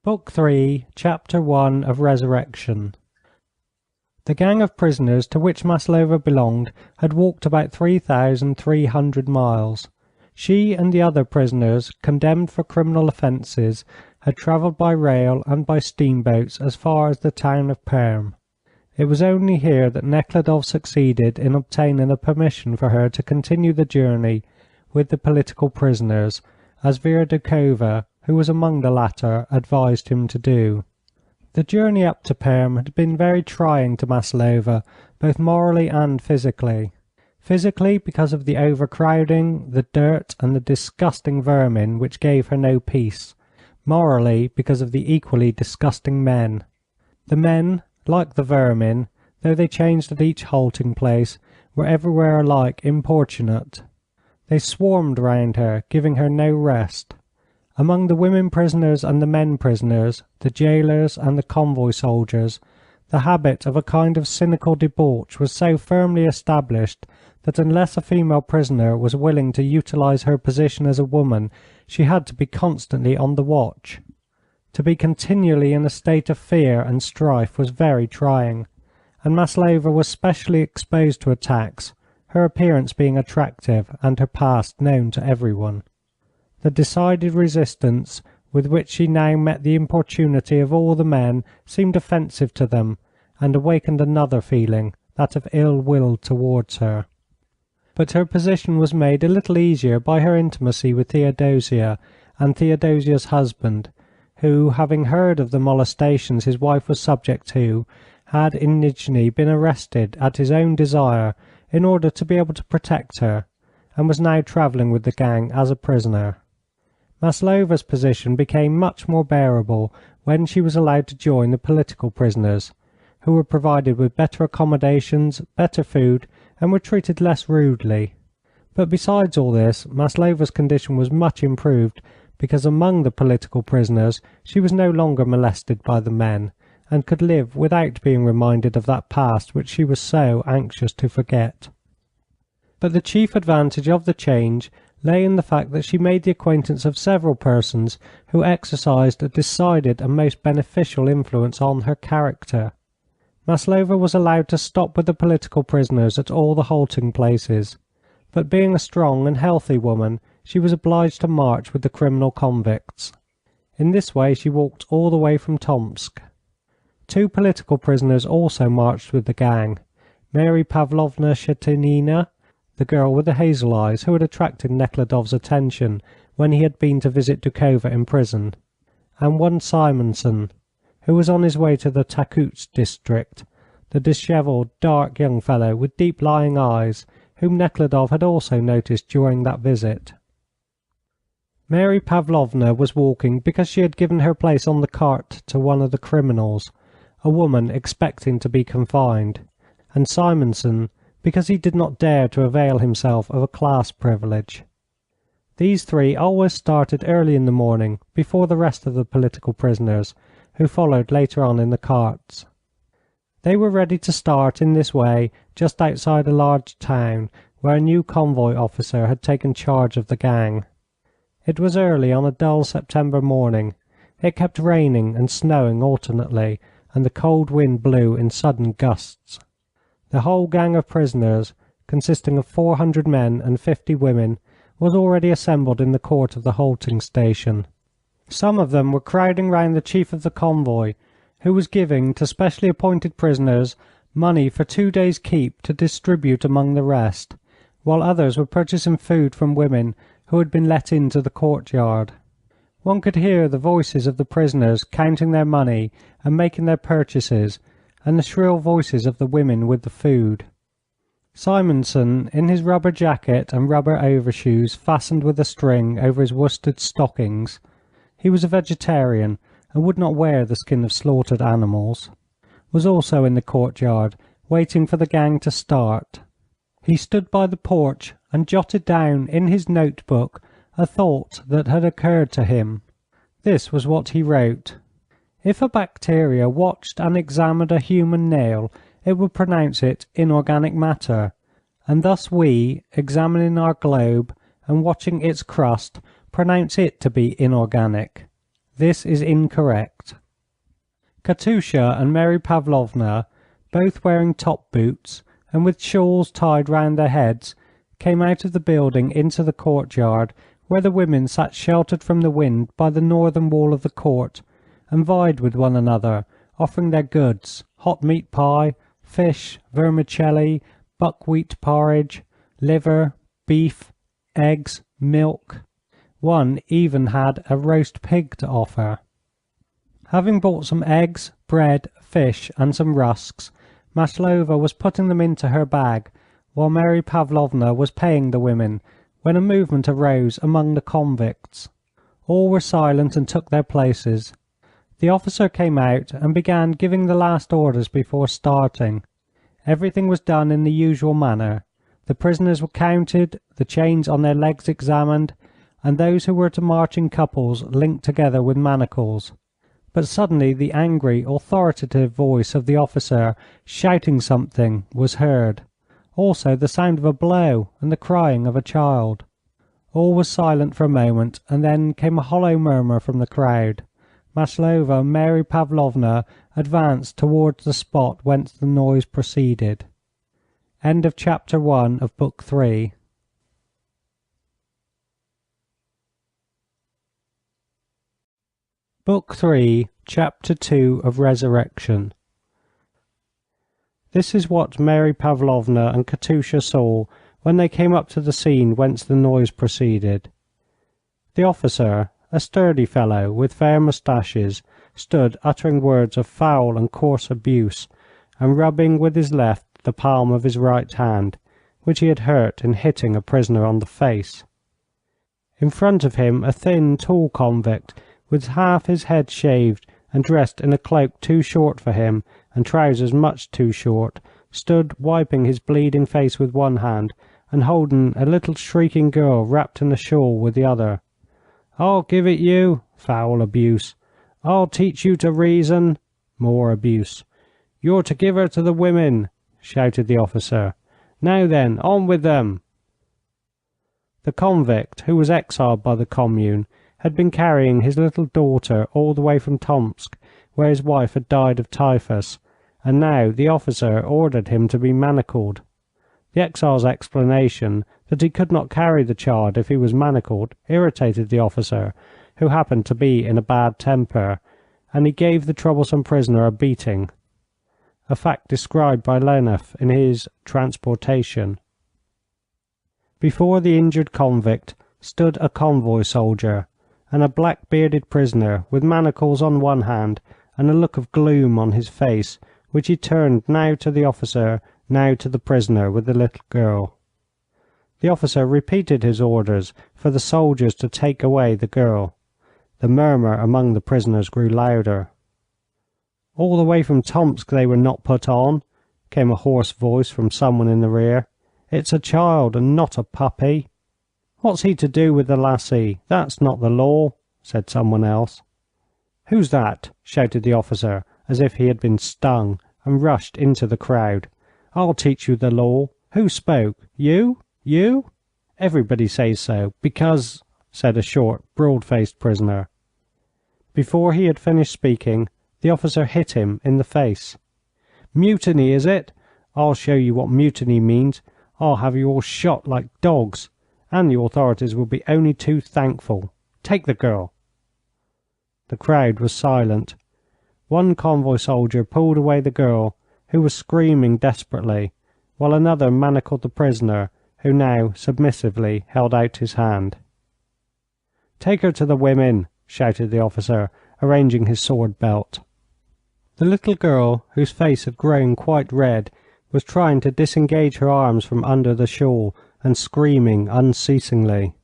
Book 3, Chapter 1 of Resurrection. The gang of prisoners to which Maslova belonged had walked about 3,300 miles. She and the other prisoners, condemned for criminal offences, had travelled by rail and by steamboats as far as the town of Perm. It was only here that Nekhludoff succeeded in obtaining a permission for her to continue the journey with the political prisoners, as Vera Doukhova, who was among the latter, advised him to do. The journey up to Perm had been very trying to Maslova, both morally and physically. Physically, because of the overcrowding, the dirt, and the disgusting vermin which gave her no peace. Morally, because of the equally disgusting men. The men, like the vermin, though they changed at each halting place, were everywhere alike importunate. They swarmed round her, giving her no rest. Among the women prisoners and the men prisoners, the jailers and the convoy soldiers, the habit of a kind of cynical debauch was so firmly established that unless a female prisoner was willing to utilize her position as a woman, she had to be constantly on the watch. To be continually in a state of fear and strife was very trying, and Maslova was specially exposed to attacks, her appearance being attractive and her past known to everyone. The decided resistance with which she now met the importunity of all the men seemed offensive to them, and awakened another feeling, that of ill will towards her. But her position was made a little easier by her intimacy with Theodosia and Theodosia's husband, who, having heard of the molestations his wife was subject to, had in Nijni been arrested at his own desire in order to be able to protect her, and was now travelling with the gang as a prisoner. Maslova's position became much more bearable when she was allowed to join the political prisoners, who were provided with better accommodations, better food, and were treated less rudely. But besides all this, Maslova's condition was much improved because among the political prisoners she was no longer molested by the men, and could live without being reminded of that past which she was so anxious to forget. But the chief advantage of the change lay in the fact that she made the acquaintance of several persons who exercised a decided and most beneficial influence on her character. Maslova was allowed to stop with the political prisoners at all the halting places, but being a strong and healthy woman, she was obliged to march with the criminal convicts. In this way she walked all the way from Tomsk. 2 political prisoners also marched with the gang, Mary Pavlovna Shetinina, the girl with the hazel eyes who had attracted Nekhludoff's attention when he had been to visit Doukhova in prison, and one Simonson, who was on his way to the Takuts district, the dishevelled, dark young fellow with deep-lying eyes, whom Nekhludoff had also noticed during that visit. Mary Pavlovna was walking because she had given her place on the cart to one of the criminals, a woman expecting to be confined, and Simonson because he did not dare to avail himself of a class privilege. These 3 always started early in the morning, before the rest of the political prisoners, who followed later on in the carts. They were ready to start in this way just outside a large town where a new convoy officer had taken charge of the gang. It was early on a dull September morning. It kept raining and snowing alternately, and the cold wind blew in sudden gusts. The whole gang of prisoners, consisting of 400 men and 50 women, was already assembled in the court of the halting station. Some of them were crowding round the chief of the convoy, who was giving to specially appointed prisoners money for 2 days' keep to distribute among the rest, while others were purchasing food from women who had been let into the courtyard. One could hear the voices of the prisoners counting their money and making their purchases, and the shrill voices of the women with the food. Simonson, in his rubber jacket and rubber overshoes fastened with a string over his worsted stockings, he was a vegetarian and would not wear the skin of slaughtered animals, was also in the courtyard, waiting for the gang to start. He stood by the porch and jotted down in his notebook a thought that had occurred to him. This was what he wrote: "If a bacteria watched and examined a human nail, it would pronounce it inorganic matter, and thus we, examining our globe and watching its crust, pronounce it to be inorganic. This is incorrect. Katusha and Mary Pavlovna, both wearing top boots and with shawls tied round their heads, came out of the building into the courtyard, where the women sat sheltered from the wind by the northern wall of the court, and vied with one another, offering their goods: hot meat pie, fish, vermicelli, buckwheat porridge, liver, beef, eggs, milk. One even had a roast pig to offer. Having bought some eggs, bread, fish, and some rusks, Maslova was putting them into her bag, while Mary Pavlovna was paying the women, when a movement arose among the convicts. All were silent and took their places. The officer came out and began giving the last orders before starting. Everything was done in the usual manner. The prisoners were counted, the chains on their legs examined, and those who were to march in couples linked together with manacles. But suddenly the angry, authoritative voice of the officer shouting something was heard. Also the sound of a blow and the crying of a child. All was silent for a moment, and then came a hollow murmur from the crowd. Maslova and Mary Pavlovna advanced towards the spot whence the noise proceeded. End of chapter 1 of book 3. Book 3, Chapter 2 of Resurrection. This is what Mary Pavlovna and Katusha saw when they came up to the scene whence the noise proceeded. The officer, a sturdy fellow with fair moustaches, stood uttering words of foul and coarse abuse, and rubbing with his left the palm of his right hand, which he had hurt in hitting a prisoner on the face. In front of him a thin, tall convict, with half his head shaved and dressed in a cloak too short for him and trousers much too short, stood wiping his bleeding face with one hand and holding a little shrieking girl wrapped in a shawl with the other. "I'll give it you!" Foul abuse. "I'll teach you to reason!" More abuse. "You're to give her to the women!" shouted the officer. "Now then, on with them!" The convict, who was exiled by the Commune, had been carrying his little daughter all the way from Tomsk, where his wife had died of typhus, and now the officer ordered him to be manacled. The exile's explanation that he could not carry the child if he was manacled irritated the officer, who happened to be in a bad temper, and he gave the troublesome prisoner a beating, a fact described by Leneff in his Transportation. Before the injured convict stood a convoy soldier, and a black-bearded prisoner with manacles on one hand and a look of gloom on his face, which he turned now to the officer, now to the prisoner with the little girl. The officer repeated his orders for the soldiers to take away the girl. The murmur among the prisoners grew louder. "All the way from Tomsk they were not put on," came a hoarse voice from someone in the rear. "It's a child and not a puppy." "What's he to do with the lassie? That's not the law," said someone else. "Who's that?" shouted the officer, as if he had been stung, and rushed into the crowd. "I'll teach you the law. Who spoke? You? You?" "Everybody says so, because," said a short, broad-faced prisoner. Before he had finished speaking, the officer hit him in the face. "Mutiny, is it? I'll show you what mutiny means. I'll have you all shot like dogs, and the authorities will be only too thankful. Take the girl." The crowd was silent. One convoy soldier pulled away the girl, who was screaming desperately, while another manacled the prisoner, who now submissively held out his hand. "Take her to the women," shouted the officer, arranging his sword belt. The little girl, whose face had grown quite red, was trying to disengage her arms from under the shawl, and screaming unceasingly.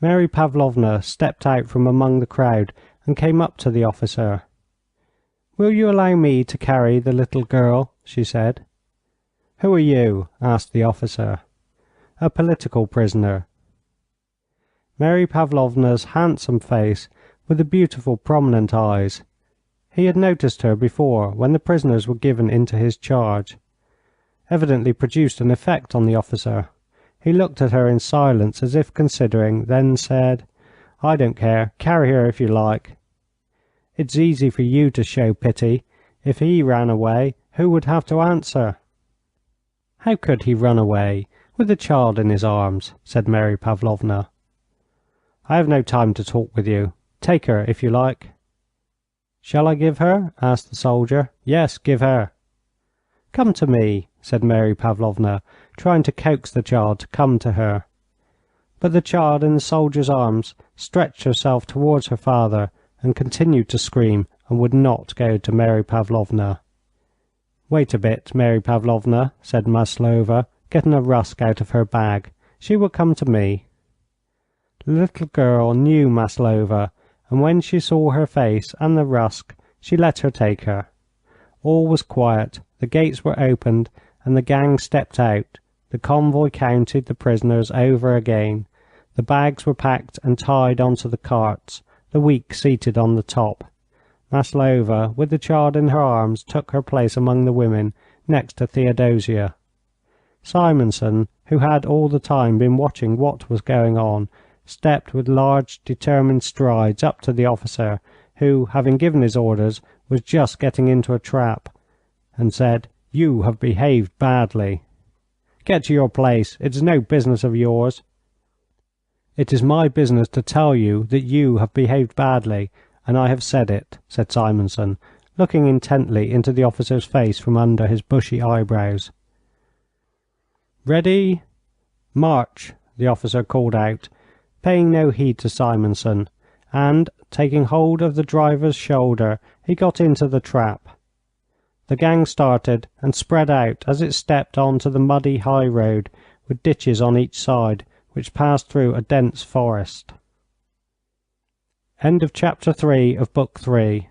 Mary Pavlovna stepped out from among the crowd and came up to the officer. "Will you allow me to carry the little girl?" she said. "Who are you?" asked the officer. "A political prisoner." Mary Pavlovna's handsome face, with the beautiful prominent eyes. He had noticed her before when the prisoners were given into his charge. Evidently produced an effect on the officer. He looked at her in silence as if considering, then said: "I don't care. Carry her if you like." It's easy for you to show pity. If he ran away, who would have to answer?" "How could he run away with the child in his arms?" said Mary Pavlovna. "I have no time to talk with you. Take her, if you like." "Shall I give her?" asked the soldier. "Yes, give her." "Come to me," said Mary Pavlovna, trying to coax the child to come to her. But the child in the soldier's arms stretched herself towards her father and continued to scream and would not go to Mary Pavlovna. "Wait a bit, Mary Pavlovna," said Maslova, getting a rusk out of her bag. "She will come to me." The little girl knew Maslova, and when she saw her face and the rusk she let her take her. All was quiet, the gates were opened, and the gang stepped out. The convoy counted the prisoners over again. The bags were packed and tied onto the carts, the weak seated on the top. Maslova, with the child in her arms, took her place among the women, next to Theodosia. Simonson, who had all the time been watching what was going on, stepped with large, determined strides up to the officer, who, having given his orders, was just getting into a trap, and said, "You have behaved badly." "Get to your place. It is no business of yours." "It is my business to tell you that you have behaved badly, and I have said it," said Simonson, looking intently into the officer's face from under his bushy eyebrows. "Ready, march!" the officer called out, paying no heed to Simonson, and, taking hold of the driver's shoulder, he got into the trap. The gang started and spread out as it stepped on to the muddy high road with ditches on each side, which passed through a dense forest. End of chapter 3 of book 3.